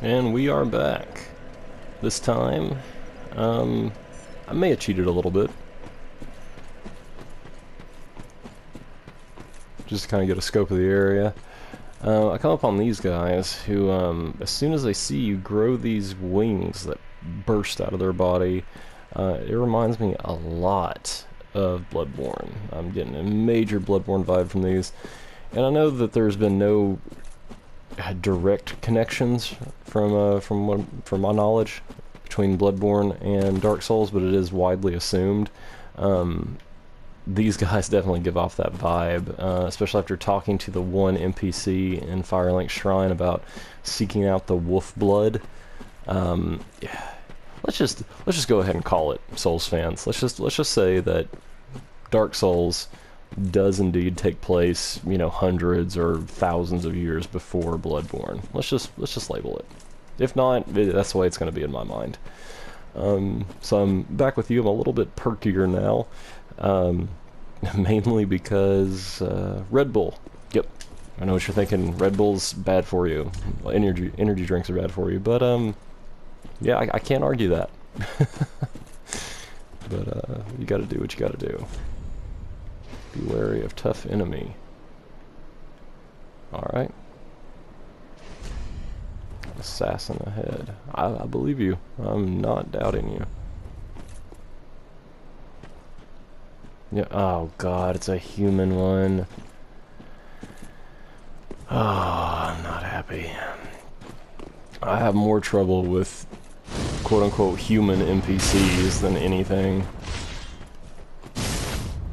And we are back. This time, I may have cheated a little bit. Just to kind of get a scope of the area. I come upon these guys who, as soon as they see you, grow these wings that burst out of their body. It reminds me a lot of Bloodborne. I'm getting a major Bloodborne vibe from these. And I know that there's been no direct connections from my knowledge between Bloodborne and Dark Souls, but it is widely assumed. These guys definitely give off that vibe, especially after talking to the one NPC in Firelink Shrine about seeking out the wolf blood. Yeah, let's just go ahead and call it, Souls fans. Let's just say that Dark Souls does indeed take place, you know, hundreds or thousands of years before Bloodborne. Let's just label it. If not, that's the way it's going to be in my mind. So I'm back with you. I'm a little bit perkier now, mainly because Red Bull. Yep, I know what you're thinking. Red Bull's bad for you. Energy drinks are bad for you. But yeah, I can't argue that. But you got to do what you got to do. Be wary of tough enemy. Alright. Assassin ahead. I believe you. I'm not doubting you. Yeah. Oh god, it's a human one. Oh, I'm not happy. I have more trouble with quote-unquote human NPCs than anything.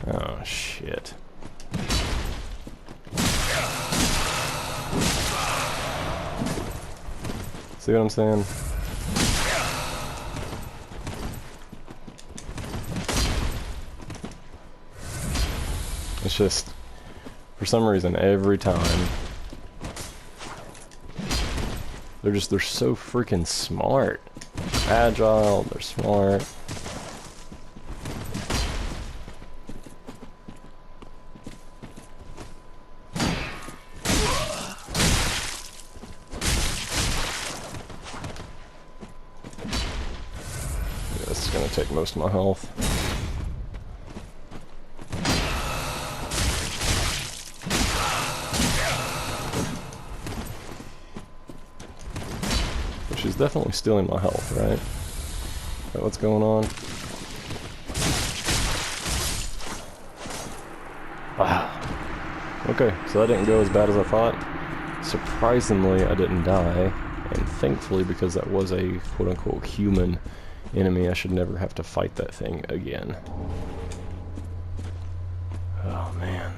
Oh, shit. See what I'm saying? It's just, for some reason, every time, they're so freaking smart. Agile, they're smart. This is gonna take most of my health. But she's definitely stealing my health, right? Is that what's going on? Ah. Okay, so that didn't go as bad as I thought. Surprisingly, I didn't die. And thankfully, because that was a quote-unquote human enemy, I should never have to fight that thing again. Oh man.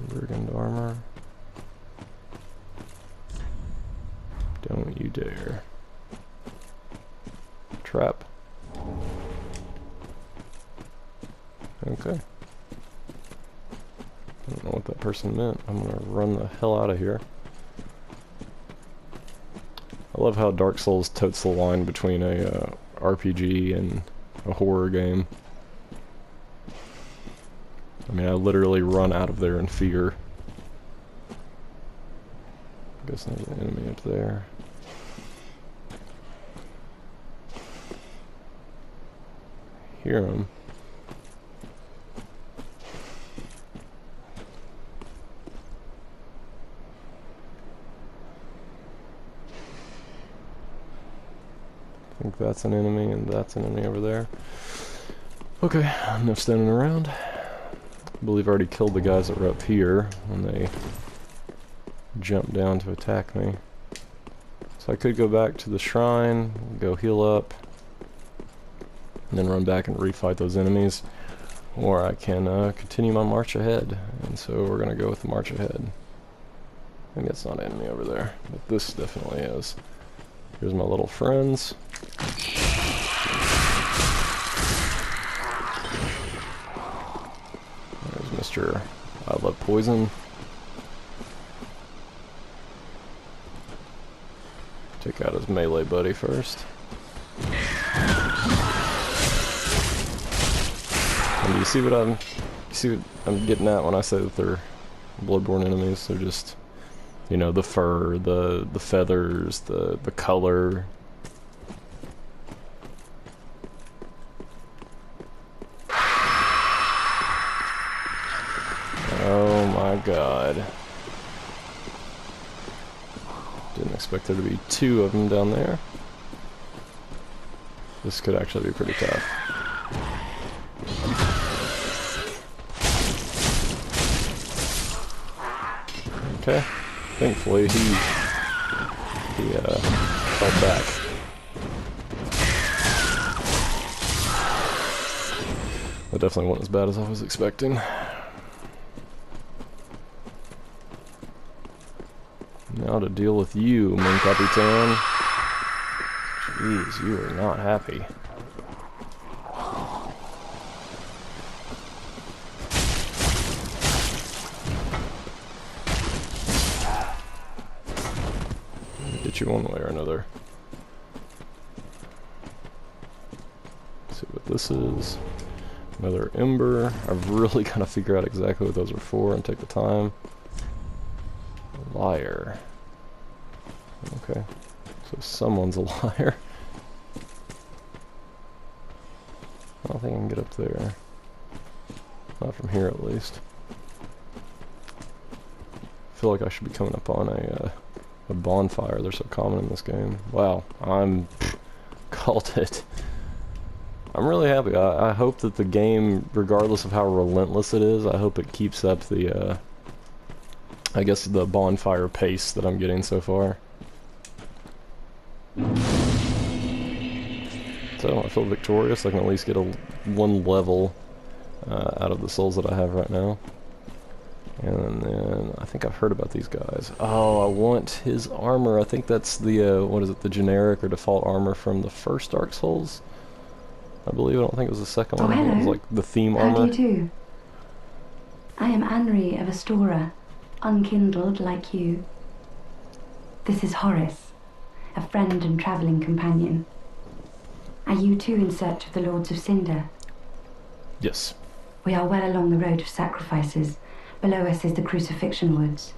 Brigand armor. Don't you dare. Trap. Okay. I don't know what that person meant. I'm gonna run the hell out of here. I love how Dark Souls totes the line between a RPG and a horror game. I mean, I literally run out of there in fear. I guess there's an enemy up there. Hear him. I think that's an enemy, and that's an enemy over there. Okay, enough standing around. I believe I already killed the guys that were up here when they jumped down to attack me. So I could go back to the shrine, go heal up, and then run back and refight those enemies. Or I can continue my march ahead, and so we're going to go with the march ahead. I think it's not an enemy over there, but this definitely is. Here's my little friends. There's Mr. I Love Poison. Take out his melee buddy first. And do you see what see what I'm getting at when I say that they're Bloodborne enemies? They're just, you know, the fur, the feathers, the color. Oh my god. Didn't expect there to be 2 of them down there. This could actually be pretty tough. Okay. Thankfully he fell back. That definitely wasn't as bad as I was expecting. Now to deal with you, Mon Capitan. Jeez, you are not happy. Get you one way or another. Let's see what this is. Another ember. I've really got to figure out exactly what those are for and take the time. Liar. Okay. So someone's a liar. I don't think I can get up there. Not from here, at least. I feel like I should be coming up on a bonfire. They're so common in this game. Wow, called it. I'm really happy. I hope that the game, regardless of how relentless it is, I hope it keeps up the, I guess, the bonfire pace that I'm getting so far. So I feel victorious. I can at least get one level out of the souls that I have right now. And then I think I've heard about these guys. Oh, I want his armor. I think that's the what is it? The generic or default armor from the first Dark Souls. I believe. I don't think it was the second one. I think it was like the theme armor. How do you do? I am Anri of Astora, unkindled like you. This is Horace, a friend and travelling companion. Are you too in search of the Lords of Cinder? Yes. We are well along the road of sacrifices. Below us is the Crucifixion Woods.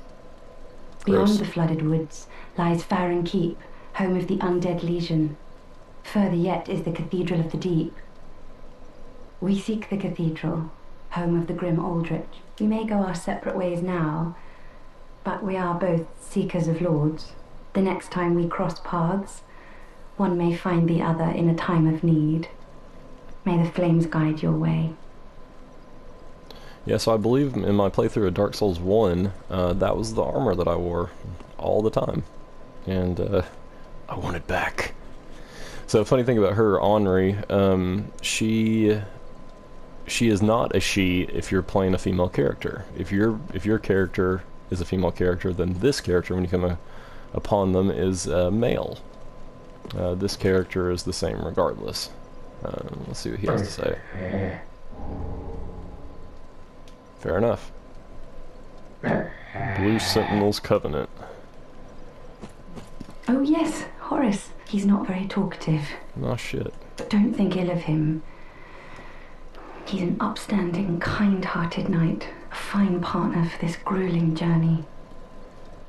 Beyond the flooded woods lies Farron Keep, home of the Undead Legion. Further yet is the Cathedral of the Deep. We seek the cathedral, home of the grim Aldrich. We may go our separate ways now, but we are both seekers of lords. The next time we cross paths, one may find the other in a time of need. May the flames guide your way. Yeah, so I believe in my playthrough of Dark Souls 1, that was the armor that I wore all the time. And I want it back. So, funny thing about her, Anri, she is not a she if you're playing a female character. If your character is a female character, then this character, when you come upon them, is male. This character is the same regardless. Let's see what he has to say. Fair enough. Blue Sentinel's Covenant. Oh yes, Horace. He's not very talkative. Oh shit. But don't think ill of him. He's an upstanding, kind-hearted knight, a fine partner for this grueling journey.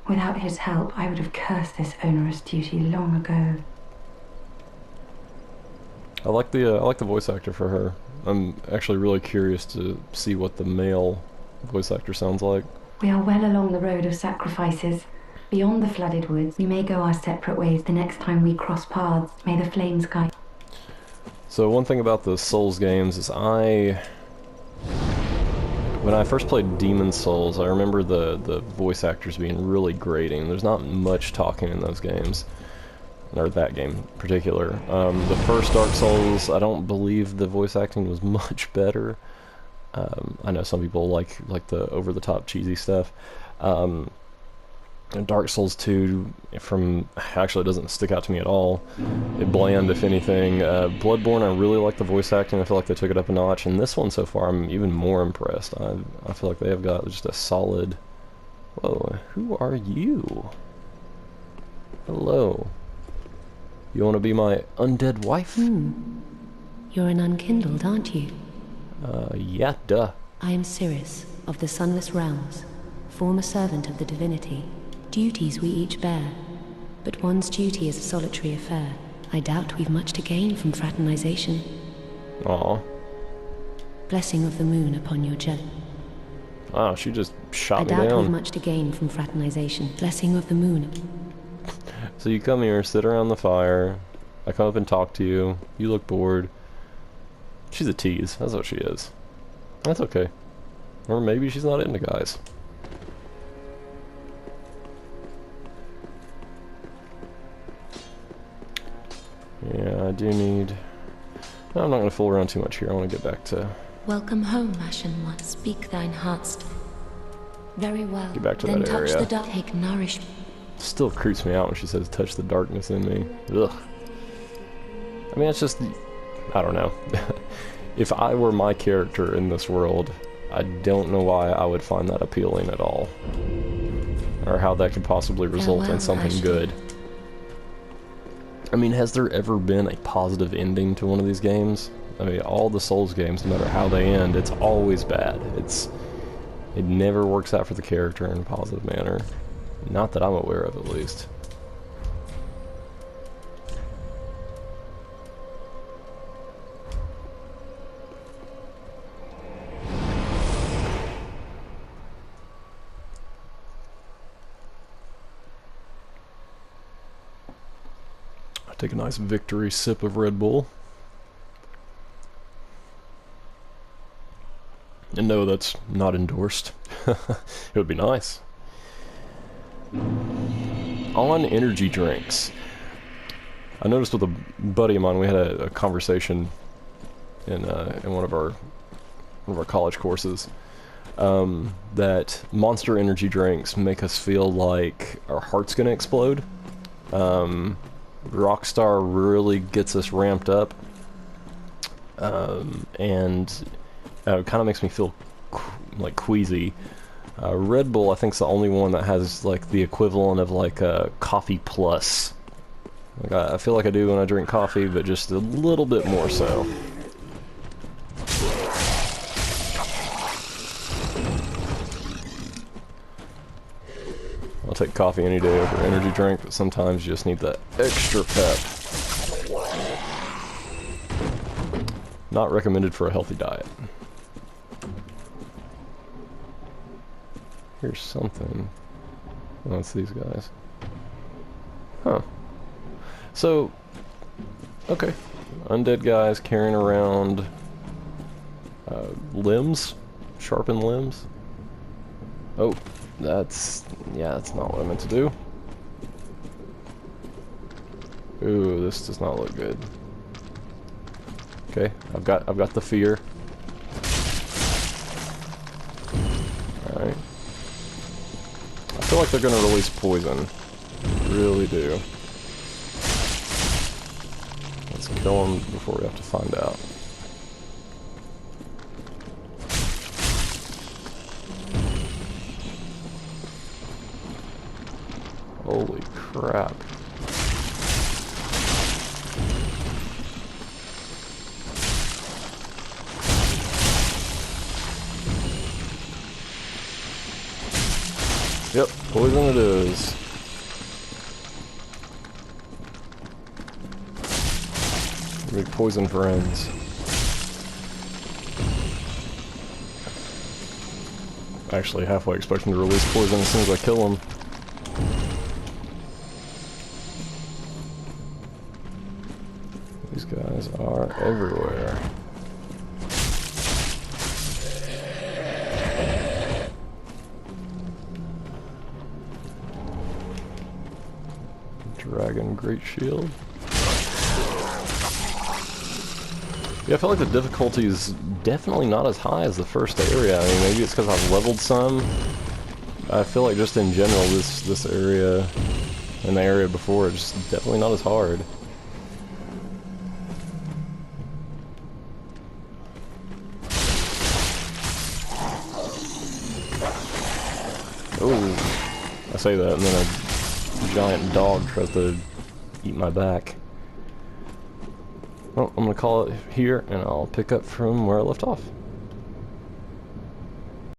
Without his help, I would have cursed this onerous duty long ago. I like the voice actor for her. I'm actually really curious to see what the male voice actor sounds like. We are well along the road of sacrifices. Beyond the flooded woods, we may go our separate ways the next time we cross paths. May the flames guide. So one thing about the Souls games is when I first played Demon's Souls, I remember the voice actors being really grating. There's not much talking in those games. Or that game in particular. The first Dark Souls, I don't believe the voice acting was much better. I know some people like the over-the-top cheesy stuff. And Dark Souls 2 actually doesn't stick out to me at all. It bland, if anything. Bloodborne, I really like the voice acting. I feel like they took it up a notch. And this one so far, I'm even more impressed. I feel like they have got just a solid... Whoa, who are you? Hello. You want to be my undead wife? You're an unkindled, aren't you? Yeah, duh. I am Sirius, of the Sunless Realms, former servant of the divinity. Duties we each bear, but one's duty is a solitary affair. I doubt we've much to gain from fraternization. Aw. Blessing of the moon upon your jet. Wow, she just shot I me doubt we've down. much to gain from fraternization. Blessing of the moon. So you come here, sit around the fire. I come up and talk to you. You look bored. She's a tease. That's what she is. That's okay. Or maybe she's not into guys. Yeah, I do need... No, I'm not going to fool around too much here. I want to get back to... Welcome home, Ashen One. Speak thine heart's... Very well. Get back to then that touch area. the dark. Take nourishment. Still creeps me out when she says touch the darkness in me. Ugh. I mean, it's just... I don't know. If I were my character in this world, I don't know why I would find that appealing at all. Or how that could possibly result in something good. I mean, has there ever been a positive ending to one of these games? I mean, all the Souls games, no matter how they end, it's always bad. It never works out for the character in a positive manner. Not that I'm aware of, at least. I take a nice victory sip of Red Bull. And no, that's not endorsed. It would be nice. On energy drinks. I noticed with a buddy of mine, we had a conversation in one of our college courses, that Monster energy drinks make us feel like our heart's gonna explode. Rockstar really gets us ramped up, and it kind of makes me feel like queasy. Red Bull, I think, is the only one that has like the equivalent of like a coffee plus. Like I feel like I do when I drink coffee, but just a little bit more so. I'll take coffee any day over energy drink, but sometimes you just need that extra pep. Not recommended for a healthy diet. Here's something. Oh, it's these guys. Huh. So, okay. Undead guys carrying around limbs? Sharpened limbs? Oh, that's not what I meant to do. Ooh, this does not look good. Okay, I've got the fear. Alright. I feel like they're gonna release poison. Really do. Let's kill them before we have to find out. Holy crap. Yep, poison it is. Big poison friends. Actually, halfway expecting to release poison as soon as I kill them. These guys are everywhere. Dragon Great Shield. Yeah, I feel like the difficulty is definitely not as high as the first area. I mean, maybe it's because I've leveled some. I feel like just in general, this area and the area before is definitely not as hard. Oh, I say that and then a giant dog tries to eat my back. Well, I'm gonna call it here and I'll pick up from where I left off.